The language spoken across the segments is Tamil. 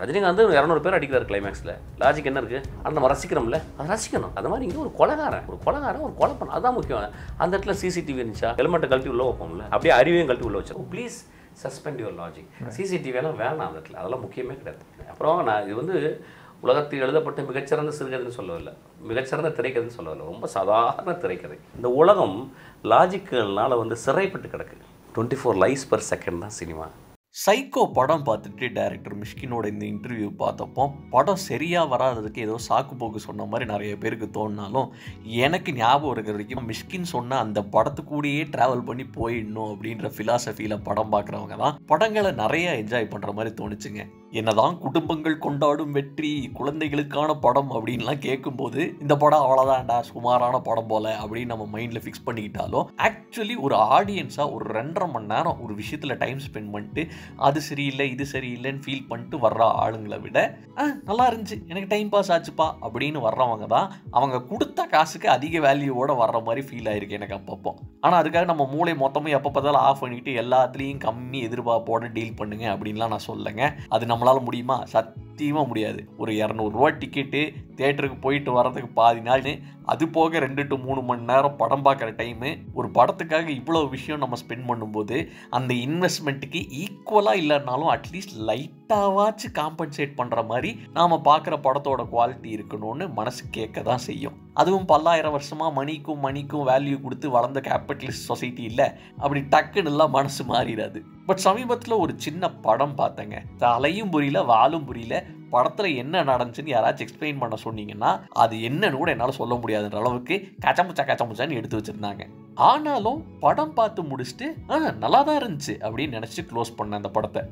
ரஜினிகாந்த் 200 பேர் அடிக்கிறார் கிளைமேக்ஸில். லாஜிக் என்ன இருக்குது? அந்த நம்ம ரசிக்கிறோம்ல, அதை ரசிக்கணும். அது மாதிரி இங்கே ஒரு கொலைகாரன் ஒரு கொலை பண்ண, அதுதான் முக்கியம். அந்த இடத்துல சிசிடிவி இருந்துச்சா, ஹெல்மெட்டை கழட்டி உள்ள வைப்போம்ல, அப்படியே அறிவையும் கழட்டி உள்ள வச்சிருக்கோம். Please suspend your logic. சிசிடிவியெல்லாம் வேணாம் அந்த இடத்துல, அதெல்லாம் முக்கியமே கிடையாது. அப்புறம் நான் இது வந்து உலகத்தில் எழுதப்பட்ட மிகச்சிறந்த சிறுகதைன்னு சொல்லவில்லை, மிகச்சிறந்த திரைக்கதைன்னு சொல்லவில்லை, ரொம்ப சாதாரண திரைக்கதை. இந்த உலகம் லாஜிக்கல்னால் வந்து சிறைப்பட்டு கிடக்கு. 24 லைஸ் பர் செகண்ட் தான் சினிமா. சைக்கோ படம் பார்த்துட்டு டைரக்டர் மிஷ்கினோட இந்த இன்டர்வியூ பார்த்தப்போ படம் சரியாக வராததுக்கு ஏதோ சாக்கு போக்கு சொன்ன மாதிரி நிறைய பேருக்கு தோணினாலும், எனக்கு ஞாபகம் இருக்கிற வரைக்கும் மிஷ்கின் சொன்ன அந்த படத்துக்கூடயே ட்ராவல் பண்ணி போயிடணும் அப்படின்ற ஃபிலாசபியில் படம் பார்க்குறவங்க தான் படங்களை நிறைய என்ஜாய் பண்ணுற மாதிரி தோணுச்சுங்க. என்னதான் குடும்பங்கள் கொண்டாடும் வெற்றி, குழந்தைகளுக்கான படம் அப்படின்லாம் கேட்கும்போது இந்த படம் அவ்வளோதான்டா சுமாரான படம் போல அப்படின்னு நம்ம மைண்டில் ஃபிக்ஸ் பண்ணிக்கிட்டாலும், ஆக்சுவலி ஒரு ஆடியன்ஸாக ஒரு 2.5 மணி நேரம் ஒரு விஷயத்தில் டைம் ஸ்பெண்ட் பண்ணிட்டு அது சரியில்லை இது சரியில்லைன்னு ஃபீல் பண்ணிட்டு வர்ற ஆளுங்களை விட நல்லா இருந்துச்சு எனக்கு டைம் பாஸ் ஆச்சுப்பா அப்படின்னு வர்றவங்க தான் அவங்க கொடுத்த காசுக்கு அதிக வேல்யூவோட வர்ற மாதிரி ஃபீல் ஆயிருக்கு எனக்கு அப்பப்போ. ஆனால் அதுக்காக நம்ம மூளை மொத்தமும் எப்போ பார்த்தாலும் ஆஃப் பண்ணிட்டு எல்லாத்துலேயும் கம்மி எதிர்பார்ப்போட டீல் பண்ணுங்க அப்படின்லாம் நான் சொல்லலைங்க. அது நம்மளால் முடியுமா? சத்தியமாக முடியாது. ஒரு 200 ரூபா டிக்கெட்டு தியேட்டருக்கு போயிட்டு வர்றதுக்கு பாதி நாள், அது போக 2 to 3 மணி நேரம் படம் பார்க்குற டைமு, ஒரு படத்துக்காக இவ்வளோ விஷயம் நம்ம ஸ்பெண்ட் பண்ணும்போது அந்த இன்வெஸ்ட்மெண்ட்டுக்கு ஈக்குவலாக இல்லைனாலும் அட்லீஸ்ட் லைட்டாவாச்சு காம்பன்சேட் பண்ணுற மாதிரி நாம் பார்க்குற படத்தோட குவாலிட்டி இருக்கணும்னு மனசு கேட்க தான் செய்யும். அதுவும் 10,000 வருஷமாக மணிக்கும் வேல்யூ கொடுத்து வளர்ந்த கேபிட்டலிஸ்ட் சொசைட்டி இல்லை, அப்படி டக்குன்னுலாம் மனசு மாறிடாது. பட் சமீபத்தில் ஒரு சின்ன படம் பார்த்தேங்க, தலையும் புரியல வாலும் புரியல, படத்தில் என்ன நடந்துச்சுன்னு யாராச்சும் எக்ஸ்பிளைன் பண்ண சொன்னீங்கன்னா அது என்னன்னு கூட என்னால் சொல்ல முடியாதுன்ற அளவுக்கு கச்சமுச்சான்னு எடுத்து வச்சுருந்தாங்க. ஆனாலும் படம் பார்த்து முடிச்சுட்டு நல்லா தான் இருந்துச்சு அப்படின்னு நினச்சிட்டு க்ளோஸ் பண்ணேன் அந்த படத்தை.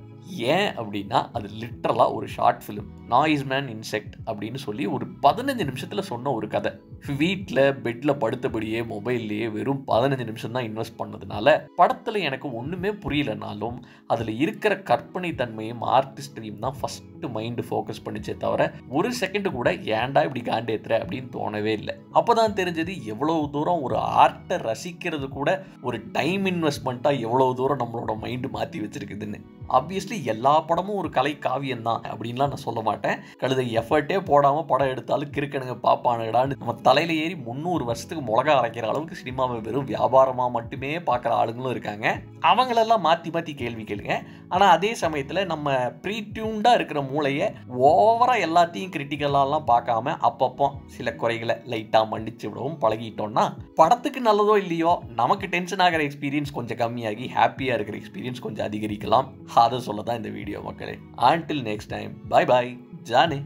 ஏன் அப்படின்னா அது லிட்ரலாக ஒரு short film, noise man insect அப்படின்னு சொல்லி ஒரு 15 நிமிஷத்தில் சொன்ன ஒரு கதை. வீட்டில் பெட்டில் படுத்தபடியே மொபைல்லையே வெறும் 15 நிமிஷம் தான் இன்வெஸ்ட் பண்ணதுனால படத்தில் எனக்கு ஒன்றுமே புரியலனாலும் அதில் இருக்கிற கற்பனை தன்மையும் ஆர்டிஸ்டையும் தான் ஃபஸ்ட்டு மைண்டு ஃபோக்கஸ் பண்ணிச்சே தவிர ஒரு செகண்டு கூட ஏன்டா இப்படி காண்டேத்துற அப்படின்னு தோணவே இல்லை. அப்போ தான் தெரிஞ்சது எவ்வளவு தூரம் ஒரு ஆர்ட்டை ரசிக்கிறது கூட ஒரு டைம் இன்வெஸ்ட்மெண்ட்டாக எவ்வளோ தூரம் நம்மளோட மைண்டு மாற்றி வச்சுருக்குதுன்னு. ஆப்வியஸ்லி எல்லா படமும் ஒரு கலை காவியம் தான் அப்படின்லாம் நான் சொல்ல மாட்டேன். கழுதை எஃபர்ட்டே போடாமல் படம் எடுத்தாலும் கிறுக்கணுங்க பாப்பானுடான்னு நம்ம தலையில் ஏறி 300 வருஷத்துக்கு மிளகா அரைக்கிற அளவுக்கு சினிமாவை வெறும் வியாபாரமாக மட்டுமே பார்க்குற ஆளுங்களும் இருக்காங்க. அவங்களெல்லாம் மாற்றி கேள்வி கேளுங்க. ஆனால் அதே சமயத்தில் நம்ம ப்ரீடியூண்டாக இருக்கிற மூளையை ஓவராக எல்லாத்தையும் கிரிட்டிக்கலாலாம் பார்க்காம அப்பப்போ சில குறைகளை லைட்டாக மன்னிச்சு விடவும் பழகிட்டோம்னா படத்துக்கு நல்லதோ இல்லையோ நமக்கு டென்ஷன் ஆகிற எக்ஸ்பீரியன்ஸ் கொஞ்சம் கம்மியாகி ஹாப்பியாக இருக்கிற எக்ஸ்பீரியன்ஸ் கொஞ்சம் அதிகரிக்கலாம். அதை சொல்ல தான் இந்த வீடியோ மக்களே. Until next time, bye bye, Jane.